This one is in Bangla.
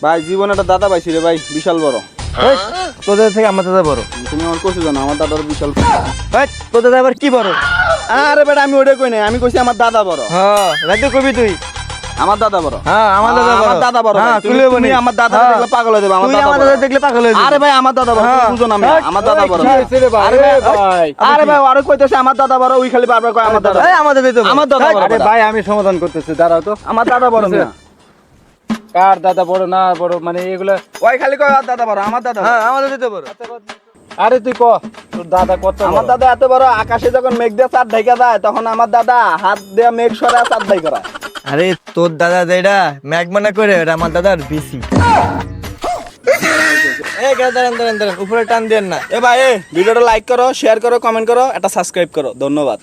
ভাই জীবনে একটা দাদা পাইছি রে ভাই, বিশাল বড়। এই, তোদের থেকে আমার দাদা বড়। তুমি আমার কইছো জানো আমার দাদার বিশাল। এই, তোর দাদা আবার কি বড়? আরে বেটা আমি ওটা কই নাই, আমি কইছি আমার দাদা বড়। হ্যাঁ রাইতে কবি তুই। আমার দাদা বড়। হ্যাঁ আমার দাদা বড়। আমার দাদা বড়। হ্যাঁ তুমি তুমি আমার দাদা দেখলে পাগল হয়ে যাবে। আমার তুই দাদা আমার বড়। দাদা দেখলে পাগল হয়ে যাবি। আরে ভাই আমার দাদা বড়, তুমি বুঝো না আমি, আমার দাদা বড়। আরে ভাই, আরে ভাই আরে কইতেছে আমার দাদা বড়, ওই খালি বারবার কয় আমার দাদা। এই আমার দাদাই তো বড়। আমার দাদা বড়। আরে ভাই আমি সমাধান করতেছি, দাঁড়াও তো। আমার দাদা বড় না। কার দাদা বড় না বড় মানে এগুলা? ওই খালি কয় আমার দাদা বড়, আমার দাদা বড়। হ্যাঁ আমার দাদাই তো বড়। আরে তুই ক তোর দাদা কত আমার দাদা এত বড়, আকাশে যখন মেঘ দিয়ে চাঁদ ঢাকা যায় তখন আমার দাদা হাত দিয়ে মেঘ সরায় চাঁদ ঢাকা করা। আরে তোর দাদা যেটা ম্যাগ মনে করে ওটা আমার দাদার বেশি। এই দাঁড়ান দাঁড়ান দাঁড়ান, উপরে টান দেন না। এ ভাই ভিডিওটা লাইক করো, শেয়ার করো, কমেন্ট করো, একটা সাবস্ক্রাইব করো। ধন্যবাদ।